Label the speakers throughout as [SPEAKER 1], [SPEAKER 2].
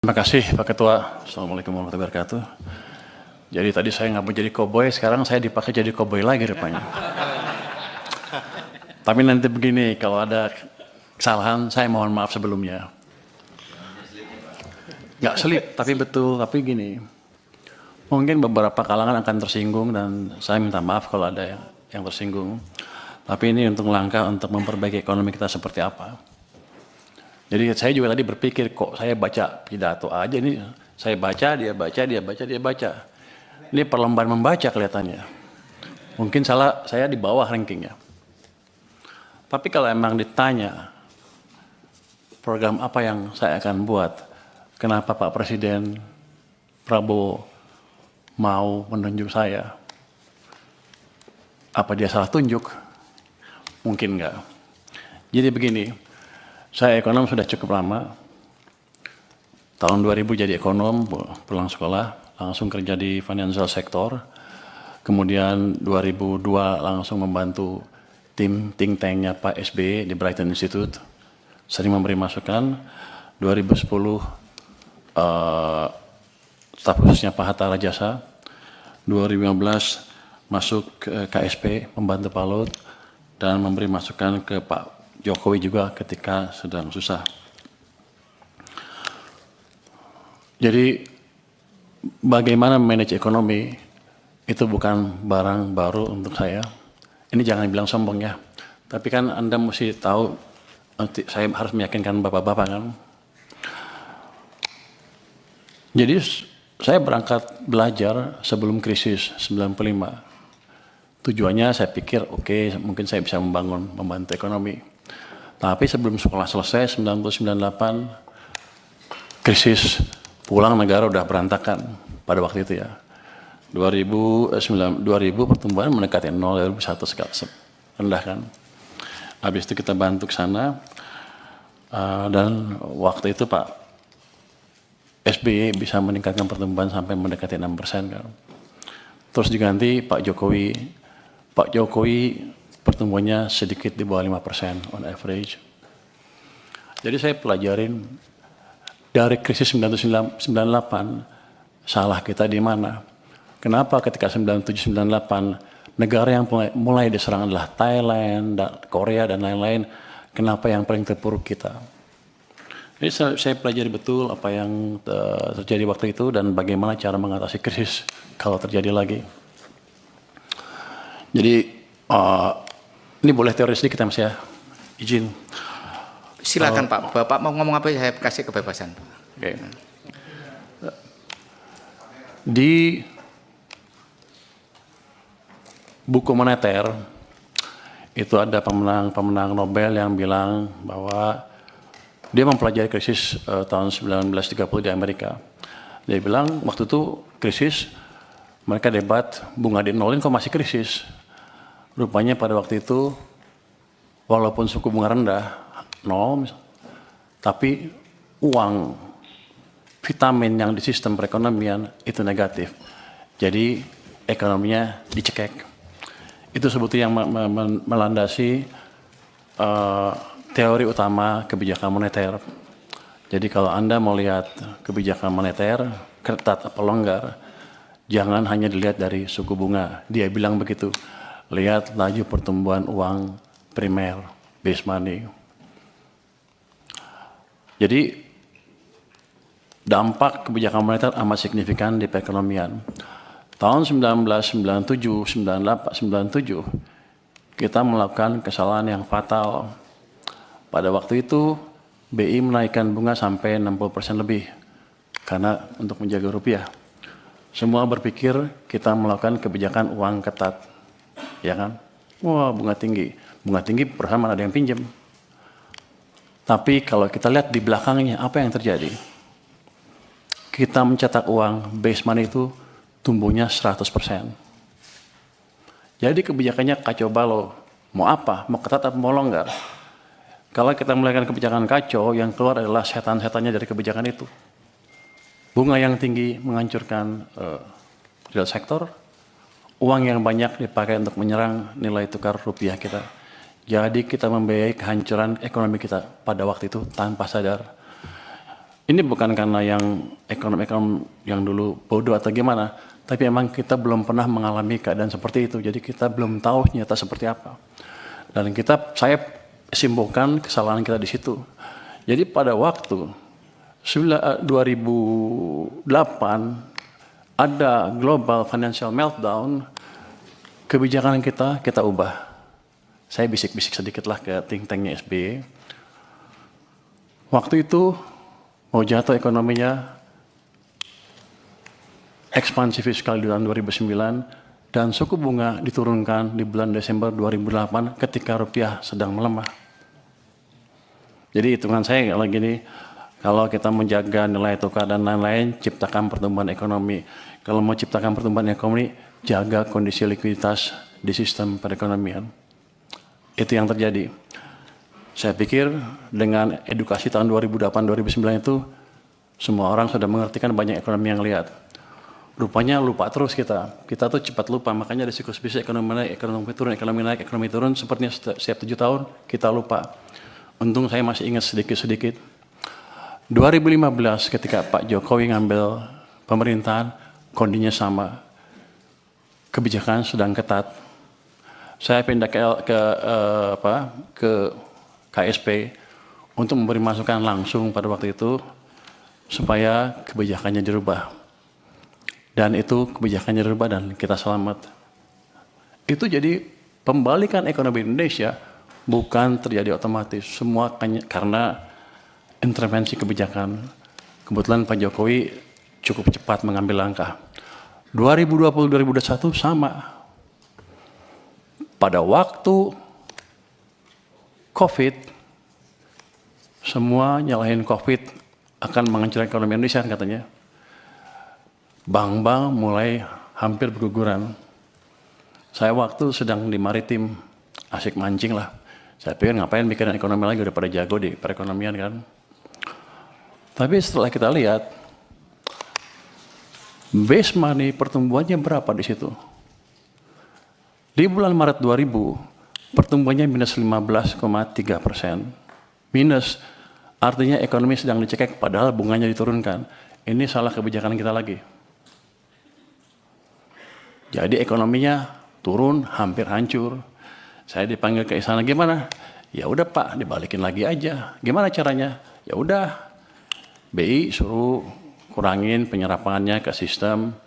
[SPEAKER 1] Terima kasih Pak Ketua. Assalamualaikum warahmatullahi wabarakatuh. Jadi tadi saya nggak mau jadi koboi, sekarang saya dipakai jadi koboi lagi rupanya. Tapi nanti begini, kalau ada kesalahan saya mohon maaf sebelumnya. Nggak selip, tapi betul, tapi gini. Mungkin beberapa kalangan akan tersinggung dan saya minta maaf kalau ada yang tersinggung. Tapi ini untuk langkah untuk memperbaiki ekonomi kita seperti apa. Jadi saya juga tadi berpikir kok saya baca pidato aja ini, saya baca, dia baca, dia baca, dia baca. Ini perlombaan membaca kelihatannya. Mungkin salah saya di bawah rankingnya. Tapi kalau emang ditanya program apa yang saya akan buat, kenapa Pak Presiden Prabowo mau menunjuk saya? Apa dia salah tunjuk? Mungkin enggak. Jadi begini, saya ekonom sudah cukup lama. Tahun 2000 jadi ekonom, pulang sekolah, langsung kerja di financial sector. Kemudian 2002 langsung membantu tim think tanknya Pak SBY di Brighton Institute. Sering memberi masukan. 2010 staf khususnya Pak Hatta Rajasa. 2015 masuk ke KSP, membantu Pak Lut, dan memberi masukan ke Pak Jokowi juga ketika sedang susah. Jadi bagaimana manage ekonomi itu bukan barang baru untuk saya. Ini jangan bilang sombong ya. Tapi kan Anda mesti tahu, nanti saya harus meyakinkan bapak-bapak kan. Jadi saya berangkat belajar sebelum krisis 95. Tujuannya saya pikir oke, mungkin saya bisa membantu ekonomi. Tapi sebelum sekolah selesai 1998 krisis, pulang negara udah berantakan pada waktu itu ya. 2000 pertumbuhan mendekati 0, 2001 rendah kan. Habis itu kita bantu ke sana dan waktu itu Pak SBY bisa meningkatkan pertumbuhan sampai mendekati 6% kan. Terus diganti Pak Jokowi pertumbuhannya sedikit di bawah 5% on average. Jadi saya pelajarin dari krisis 1998 salah kita di mana. Kenapa ketika 97-98 negara yang mulai diserang adalah Thailand, Korea dan lain-lain, kenapa yang paling terpuruk kita? Jadi saya pelajari betul apa yang terjadi waktu itu dan bagaimana cara mengatasi krisis kalau terjadi lagi. Jadi ini boleh teori sedikit ya Mas ya, izin.
[SPEAKER 2] Silakan Pak, Bapak mau ngomong apa saya kasih kebebasan.
[SPEAKER 1] Oke. Di buku moneter itu ada pemenang Nobel yang bilang bahwa dia mempelajari krisis tahun 1930 di Amerika. Dia bilang waktu itu krisis, mereka debat bunga di nolin kok masih krisis. Rupanya pada waktu itu walaupun suku bunga rendah 0, tapi uang vitamin yang di sistem perekonomian itu negatif. Jadi ekonominya dicekek. Itu sebetulnya yang melandasi teori utama kebijakan moneter. Jadi kalau Anda mau lihat kebijakan moneter, ketat atau longgar, jangan hanya dilihat dari suku bunga. Dia bilang begitu. Lihat laju pertumbuhan uang primer, base money. Jadi dampak kebijakan moneter amat signifikan di perekonomian. Tahun 1997, 98, 97 kita melakukan kesalahan yang fatal. Pada waktu itu BI menaikkan bunga sampai 60% lebih karena untuk menjaga rupiah. Semua berpikir kita melakukan kebijakan uang ketat. Ya kan? Wah, bunga tinggi perusahaan mana ada yang pinjam. Tapi kalau kita lihat di belakangnya apa yang terjadi? Kita mencetak uang base money itu tumbuhnya 100%. Jadi kebijakannya kacau balau. Mau apa? Mau ketat atau mau longgar? Kalau kita melakukan kebijakan kacau, yang keluar adalah setan-setannya dari kebijakan itu. Bunga yang tinggi menghancurkan real sektor. Uang yang banyak dipakai untuk menyerang nilai tukar rupiah kita. Jadi kita membiayai kehancuran ekonomi kita pada waktu itu tanpa sadar. Ini bukan karena yang ekonom-ekonom yang dulu bodoh atau gimana, tapi emang kita belum pernah mengalami keadaan seperti itu. Jadi kita belum tahu nyata seperti apa. Dan saya simpulkan kesalahan kita di situ. Jadi pada waktu 2008 ada global financial meltdown, kebijakan kita ubah. Saya bisik-bisik sedikit lah ke think tanknya SBY. Waktu itu mau jatuh ekonominya, ekspansi fiskal di tahun 2009, dan suku bunga diturunkan di bulan Desember 2008 ketika rupiah sedang melemah. Jadi hitungan saya kalau gini, kalau kita menjaga nilai tukar dan lain-lain, ciptakan pertumbuhan ekonomi. Kalau mau ciptakan pertumbuhan ekonomi, jaga kondisi likuiditas di sistem perekonomian. Itu yang terjadi. Saya pikir dengan edukasi tahun 2008-2009 itu, semua orang sudah mengerti kan banyak ekonomi yang lihat. Rupanya lupa terus kita. Kita tuh cepat lupa, makanya ada siklus bisnis ekonomi naik, ekonomi turun, sepertinya setiap 7 tahun kita lupa. Untung saya masih ingat sedikit-sedikit. 2015 ketika Pak Jokowi ngambil pemerintahan, kondisinya sama. Kebijakan sedang ketat. Saya pindah ke KSP untuk memberi masukan langsung pada waktu itu supaya kebijakannya dirubah. Dan itu kebijakannya dirubah dan kita selamat. Itu jadi pembalikan ekonomi Indonesia bukan terjadi otomatis. Semua karena intervensi kebijakan. Kebetulan Pak Jokowi cukup cepat mengambil langkah. 2020-2021 sama. Pada waktu COVID, semua nyalahin COVID akan menghancurkan ekonomi Indonesia katanya. Bank-bank mulai hampir berguguran. Saya waktu sedang di maritim, asik mancing lah. Saya pikir ngapain mikirin ekonomi lagi, udah pada jago di perekonomian kan. Tapi setelah kita lihat, base money pertumbuhannya berapa di situ? Di bulan Maret 2000, pertumbuhannya minus 15,3%. Minus, artinya ekonomi sedang dicekek padahal bunganya diturunkan. Ini salah kebijakan kita lagi. Jadi ekonominya turun, hampir hancur. Saya dipanggil ke istana, gimana? Ya udah Pak, dibalikin lagi aja. Gimana caranya? Ya udah, BI suruh kurangin penyerapannya ke sistem.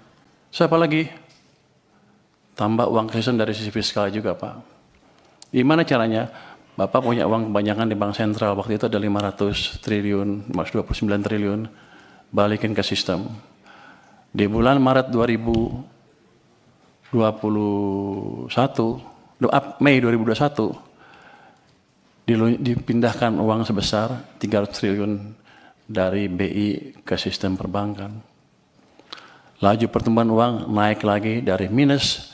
[SPEAKER 1] Siapa lagi? Tambah uang ke sistem dari sisi fiskal juga Pak. Gimana caranya? Bapak punya uang kebanyakan di Bank Sentral, waktu itu ada 500 triliun, 529 triliun, balikin ke sistem. Di bulan Maret Mei 2021, dipindahkan uang sebesar 300 triliun dari BI ke sistem perbankan. Laju pertumbuhan uang naik lagi dari minus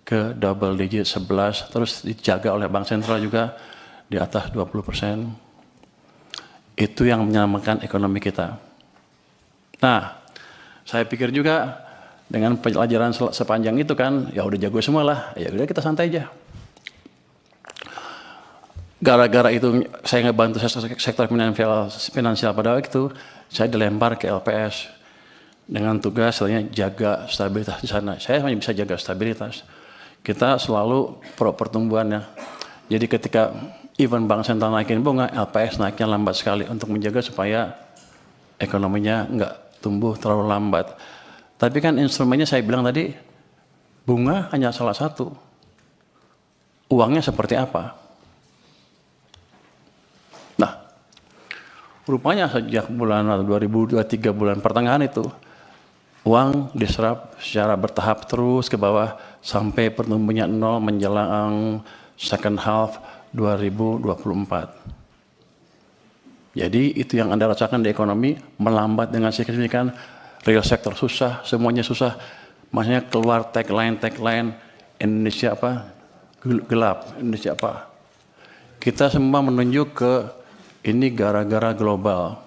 [SPEAKER 1] ke double digit 11, terus dijaga oleh Bank Sentral juga di atas 20%. Itu yang menyelamatkan ekonomi kita. Nah, saya pikir juga dengan pelajaran sepanjang itu kan, ya udah jago semua lah, ya udah kita santai aja. Gara-gara itu saya ngebantu sektor finansial pada waktu itu, saya dilempar ke LPS dengan tugas selainnya jaga stabilitas di sana. Saya hanya bisa jaga stabilitas. Kita selalu pro pertumbuhannya. Jadi ketika even Bank Sentral naikin bunga, LPS naiknya lambat sekali untuk menjaga supaya ekonominya nggak tumbuh terlalu lambat. Tapi kan instrumennya saya bilang tadi, bunga hanya salah satu. Uangnya seperti apa? Nah, rupanya sejak bulan 2023 bulan pertengahan itu, uang diserap secara bertahap terus ke bawah sampai pertumbuhannya 0 menjelang second half 2024. Jadi itu yang Anda rasakan di ekonomi, melambat dengan signifikan. Real sektor susah, semuanya susah. Maksudnya keluar tagline Indonesia apa? Gelap, Indonesia apa? Kita semua menunjuk ke ini gara-gara global.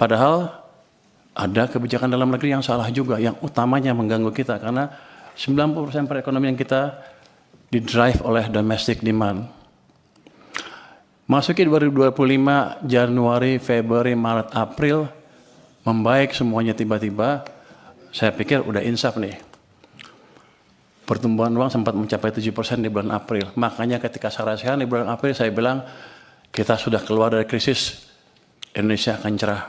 [SPEAKER 1] Padahal ada kebijakan dalam negeri yang salah juga, yang utamanya mengganggu kita karena 90% perekonomian kita didrive oleh domestic demand. Masuki 2025 Januari, Februari, Maret, April membaik semuanya tiba-tiba. Saya pikir udah insaf nih. Pertumbuhan uang sempat mencapai 7% di bulan April. Makanya ketika saya rasakan di bulan April saya bilang kita sudah keluar dari krisis, Indonesia akan cerah.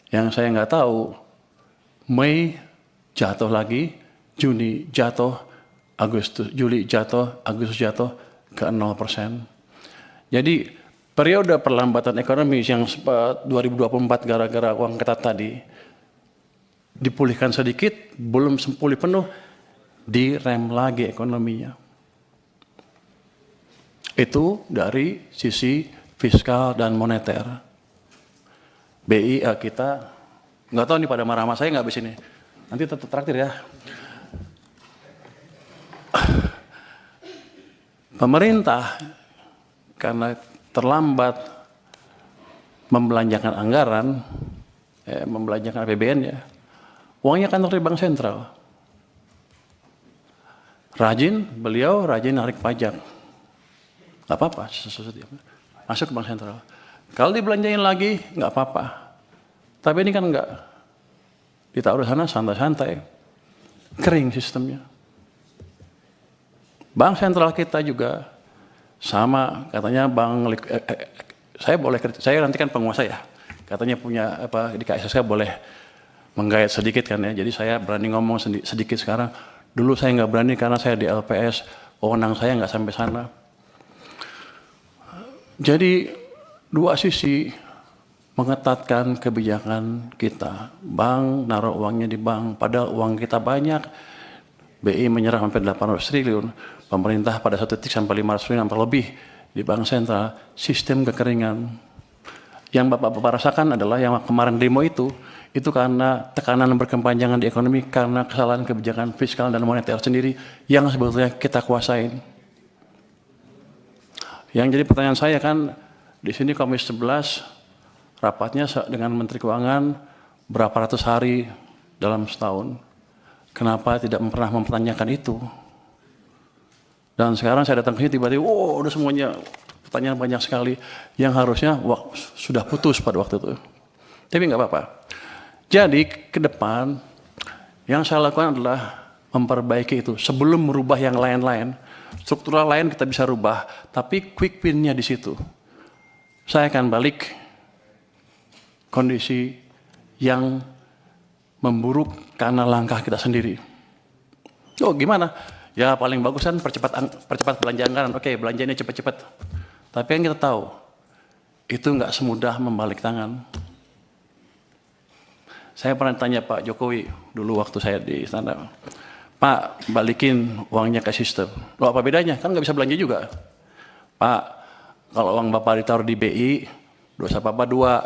[SPEAKER 1] Yang saya nggak tahu, Mei jatuh lagi, Juni jatuh, Juli jatuh, Agustus jatuh ke 0%. Jadi periode perlambatan ekonomi yang 2024 gara-gara uang ketat tadi dipulihkan sedikit, belum pulih penuh, direm lagi ekonominya. Itu dari sisi fiskal dan moneter. BI kita, nggak tahu nih pada marah sama saya nggak habis ini. Nanti tetap traktir ya. Pemerintah karena terlambat membelanjakan anggaran, membelanjakan APBN ya, uangnya kan dari bank sentral. Beliau rajin narik pajak. Gak apa-apa, masuk ke bank sentral. Kalau dibelanjain lagi, nggak apa-apa. Tapi ini kan nggak. Ditaruh di sana santai-santai. Kering sistemnya. Bank sentral kita juga sama, katanya saya nanti kan penguasa ya. Katanya punya di KSS saya boleh menggayat sedikit kan ya. Jadi saya berani ngomong sedikit sekarang. Dulu saya nggak berani karena saya di LPS, wewenang saya nggak sampai sana. Jadi dua sisi mengetatkan kebijakan kita. Bank naruh uangnya di bank, padahal uang kita banyak. BI menyerah sampai 800 triliun, pemerintah pada satu titik sampai 500 triliun sampai lebih di bank sentral. Sistem kekeringan. Yang Bapak rasakan adalah yang kemarin demo itu karena tekanan berkepanjangan di ekonomi karena kesalahan kebijakan fiskal dan moneter sendiri yang sebetulnya kita kuasain. Yang jadi pertanyaan saya kan, di sini Komisi 11 rapatnya dengan Menteri Keuangan berapa ratus hari dalam setahun. Kenapa tidak pernah mempertanyakan itu? Dan sekarang saya datang ke sini tiba-tiba, udah semuanya pertanyaan banyak sekali yang harusnya sudah putus pada waktu itu. Tapi nggak apa-apa. Jadi ke depan yang saya lakukan adalah memperbaiki itu sebelum merubah yang lain-lain. Struktural lain kita bisa rubah, tapi quick win-nya di situ. Saya akan balik kondisi yang memburuk karena langkah kita sendiri. Oh gimana? Ya paling bagus kan percepat belanja anggaran. Oke, belanjanya cepat-cepat. Tapi yang kita tahu, itu nggak semudah membalik tangan. Saya pernah tanya Pak Jokowi dulu waktu saya di istana, Pak, balikin uangnya ke sistem. Loh apa bedanya? Kan nggak bisa belanja juga. Pak, kalau uang Bapak ditaruh di BI, dosa Bapak dua.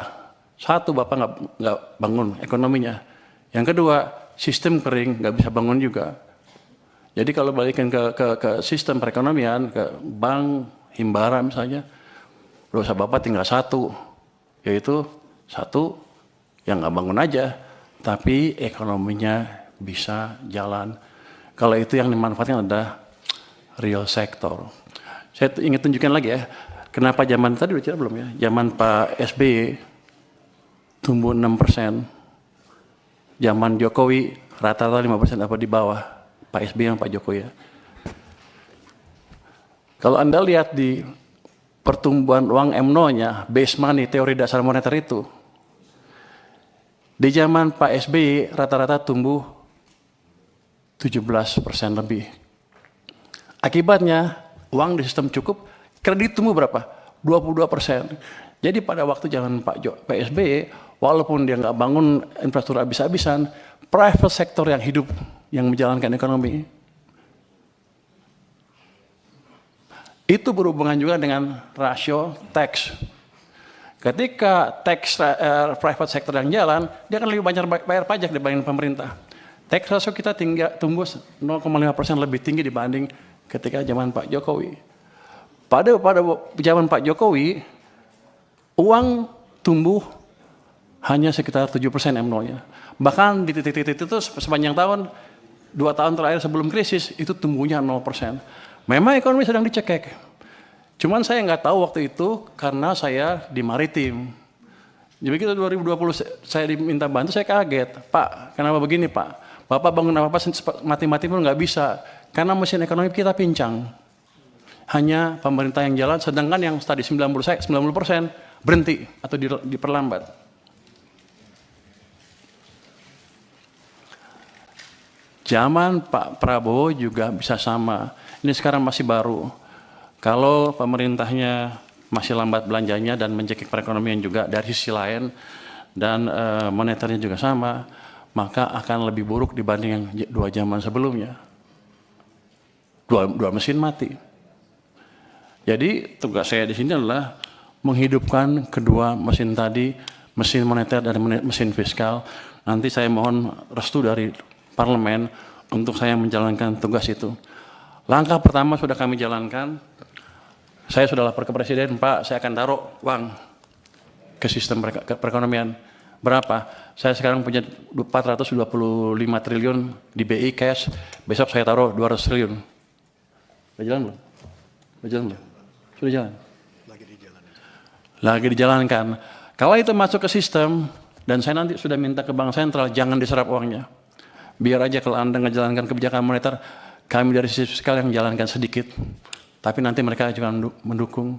[SPEAKER 1] Satu, Bapak nggak bangun ekonominya. Yang kedua, sistem kering, nggak bisa bangun juga. Jadi kalau balikin ke sistem perekonomian, ke bank, himbara misalnya, dosa Bapak tinggal satu, yaitu satu, yang nggak bangun aja, tapi ekonominya bisa jalan. Kalau itu yang dimanfaatkan adalah real sector. Saya ingin tunjukkan lagi ya, kenapa zaman tadi udah cerita belum ya? Zaman Pak SBY tumbuh 6%, zaman Jokowi rata-rata 5% apa di bawah Pak SBY yang Pak Jokowi ya. Kalau Anda lihat di pertumbuhan uang MNO-nya, base money, teori dasar moneter itu, di zaman Pak SBY rata-rata tumbuh 17% lebih. Akibatnya uang di sistem cukup, kredit tumbuh berapa? 22%. Jadi pada waktu zaman Pak SBY, walaupun dia nggak bangun infrastruktur habis-habisan, private sector yang hidup, yang menjalankan ekonomi. Itu berhubungan juga dengan rasio tax. Ketika tax private sector yang jalan, dia akan lebih banyak bayar pajak dibanding pemerintah. Tax ratio kita tumbuh 0,5% lebih tinggi dibanding ketika zaman Pak Jokowi. Pada zaman Pak Jokowi, uang tumbuh hanya sekitar 7% MNO-nya. Bahkan di titik-titik itu sepanjang tahun, 2 tahun terakhir sebelum krisis, itu tumbuhnya 0%. Memang ekonomi sedang dicekek. Cuman saya nggak tahu waktu itu karena saya di maritim. Jadi begitu 2020 saya diminta bantu, saya kaget. Pak, kenapa begini Pak? Bapak bangun apa-apa mati-mati pun nggak bisa. Karena mesin ekonomi kita pincang. Hanya pemerintah yang jalan, sedangkan yang tadi 90% berhenti atau diperlambat. Zaman Pak Prabowo juga bisa sama. Ini sekarang masih baru. Kalau pemerintahnya masih lambat belanjanya dan mencekik perekonomian juga dari sisi lain dan moneternya juga sama, maka akan lebih buruk dibanding yang 2 zaman sebelumnya. Dua mesin mati. Jadi tugas saya di sini adalah menghidupkan kedua mesin tadi, mesin moneter dan mesin fiskal. Nanti saya mohon restu dari parlemen untuk saya menjalankan tugas itu. Langkah pertama sudah kami jalankan. Saya sudah lapor ke Presiden, Pak, saya akan taruh uang ke sistem perekonomian. Berapa? Saya sekarang punya 425 triliun di BI cash, besok saya taruh 200 triliun. Sudah jalan belum? Sudah jalan belum? Sudah jalan? Lagi dijalankan. Kalau itu masuk ke sistem, dan saya nanti sudah minta ke Bank Sentral, jangan diserap uangnya. Biar aja kalau Anda menjalankan kebijakan moneter, kami dari sisi fiskal yang menjalankan sedikit. Tapi nanti mereka juga mendukung.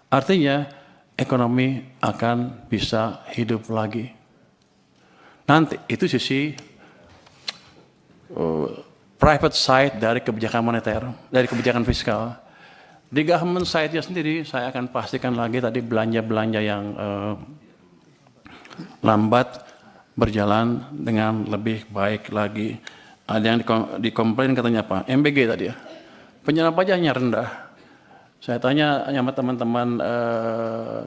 [SPEAKER 1] Artinya ekonomi akan bisa hidup lagi. Nanti itu sisi private side dari kebijakan moneter, dari kebijakan fiskal. Di government side-nya sendiri saya akan pastikan lagi tadi belanja-belanja yang lambat berjalan dengan lebih baik lagi. Ada yang dikomplain katanya apa? MBG tadi ya. Penyerapan pajaknya rendah. Saya tanya sama teman-teman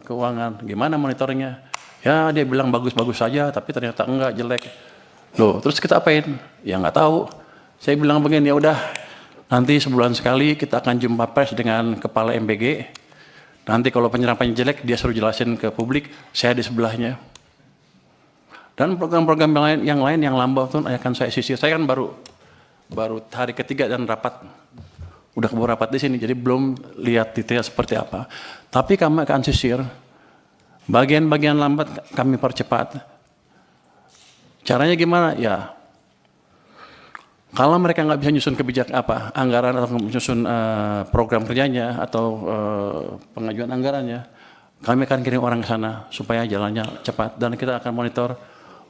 [SPEAKER 1] keuangan, gimana monitoringnya? Ya dia bilang bagus-bagus saja, tapi ternyata enggak, jelek. Loh, terus kita apain? Ya nggak tahu. Saya bilang begini, ya udah, nanti sebulan sekali kita akan jumpa pers dengan kepala MBG. Nanti kalau penyerapannya jelek, dia suruh jelasin ke publik, saya di sebelahnya. Dan program-program yang lain yang lambat itu akan saya sisir. Saya kan baru hari ketiga dan rapat. Udah keburu rapat di sini, jadi belum lihat detail seperti apa. Tapi kami akan sisir. Bagian-bagian lambat kami percepat. Caranya gimana? Ya, kalau mereka nggak bisa nyusun kebijakan anggaran atau menyusun program kerjanya atau pengajuan anggarannya, kami akan kirim orang ke sana supaya jalannya cepat dan kita akan monitor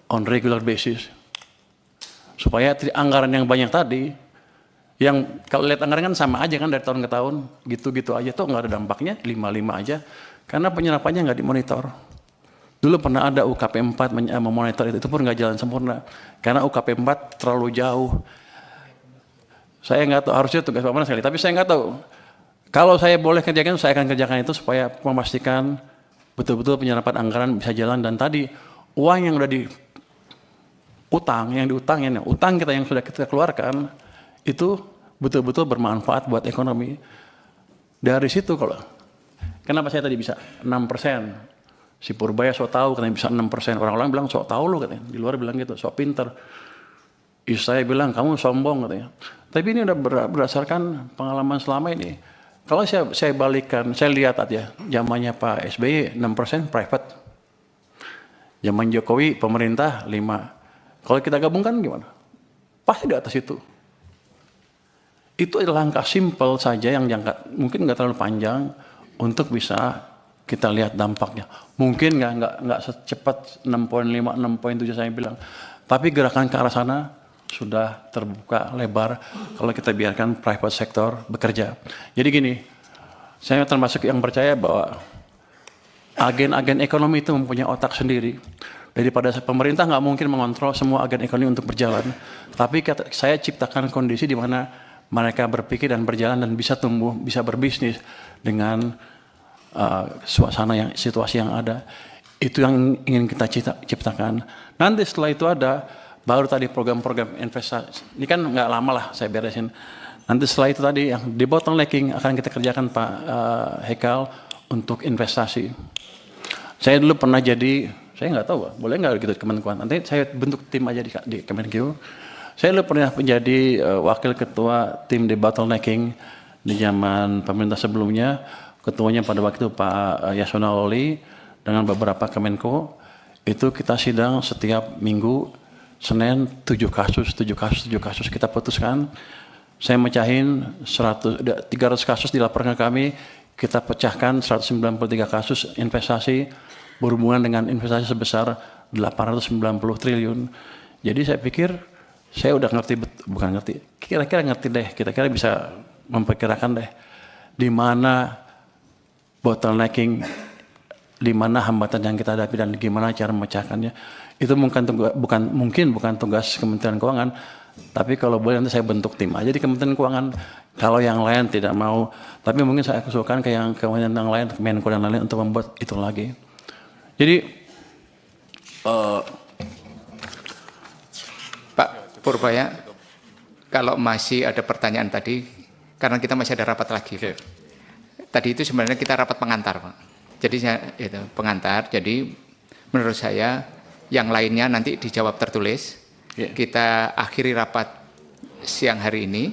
[SPEAKER 1] on regular basis supaya anggaran yang banyak tadi, yang kalau lihat anggaran kan sama aja kan dari tahun ke tahun, gitu-gitu aja tuh nggak ada dampaknya, 5-5 aja, karena penyerapannya nggak dimonitor. Dulu pernah ada UKP 4 memonitor itu pun nggak jalan sempurna, karena UKP 4 terlalu jauh. Saya nggak tahu, harusnya tugas Pak Manas sekali, tapi saya nggak tahu. Kalau saya boleh kerjakan, saya akan kerjakan itu supaya memastikan betul-betul penyerapan anggaran bisa jalan. Dan tadi uang yang udah utang kita yang sudah kita keluarkan, itu betul-betul bermanfaat buat ekonomi. Dari situ kenapa saya tadi bisa 6%? Si Purbaya sok tahu katanya bisa 6%. Orang-orang bilang sok tahu lo katanya. Di luar bilang gitu, sok pinter. Saya bilang kamu sombong katanya. Tapi ini udah berdasarkan pengalaman selama ini. Kalau saya balikkan, saya lihat aja zamannya Pak SBY 6% private. Zaman Jokowi pemerintah 5%. Kalau kita gabungkan gimana? Pasti di atas itu. Itu adalah langkah simpel saja yang jangka mungkin nggak terlalu panjang untuk bisa kita lihat dampaknya. Mungkin nggak secepat 6,5, 6,7 saya bilang. Tapi gerakan ke arah sana sudah terbuka lebar kalau kita biarkan private sector bekerja. Jadi gini, saya termasuk yang percaya bahwa agen-agen ekonomi itu mempunyai otak sendiri. Daripada pemerintah nggak mungkin mengontrol semua agen ekonomi untuk berjalan. Tapi saya ciptakan kondisi di mana mereka berpikir dan berjalan dan bisa tumbuh, bisa berbisnis dengan situasi yang ada. Itu yang ingin kita ciptakan. Nanti setelah itu ada, baru tadi program-program investasi. Ini kan nggak lama lah saya beresin. Nanti setelah itu tadi yang debottlenecking akan kita kerjakan Pak Hekal untuk investasi. Saya dulu pernah jadi, saya nggak tahu, boleh nggak gitu Kemenkuan. Nanti saya bentuk tim aja di Kemenkeu. Saya dulu pernah menjadi wakil ketua tim debottlenecking di zaman pemerintah sebelumnya. ketuanya pada waktu itu Pak Yasona Lawli dengan beberapa Kemenko, itu kita sidang setiap minggu, Senin 7 kasus kita putuskan. Saya mecahin 300 kasus dilaporkan ke kami, kita pecahkan 193 kasus investasi berhubungan dengan investasi sebesar 890 triliun. Jadi saya pikir saya udah ngerti, bukan ngerti, kira-kira ngerti deh, kira-kira bisa memperkirakan deh di mana bottlenecking, di mana hambatan yang kita hadapi dan gimana cara memecahkannya. Itu bukan tugas Kementerian Keuangan, tapi kalau boleh nanti saya bentuk tim aja di Kementerian Keuangan. Kalau yang lain tidak mau, tapi mungkin saya usulkan ke yang kementerian yang lain, Menko dan lain-lain untuk membuat itu lagi. Jadi
[SPEAKER 2] Pak Purbaya, kalau masih ada pertanyaan tadi, karena kita masih ada rapat lagi. Pak. Tadi itu sebenarnya kita rapat pengantar, Pak. Jadi itu pengantar. Jadi menurut saya yang lainnya nanti dijawab tertulis. Kita akhiri rapat siang hari ini.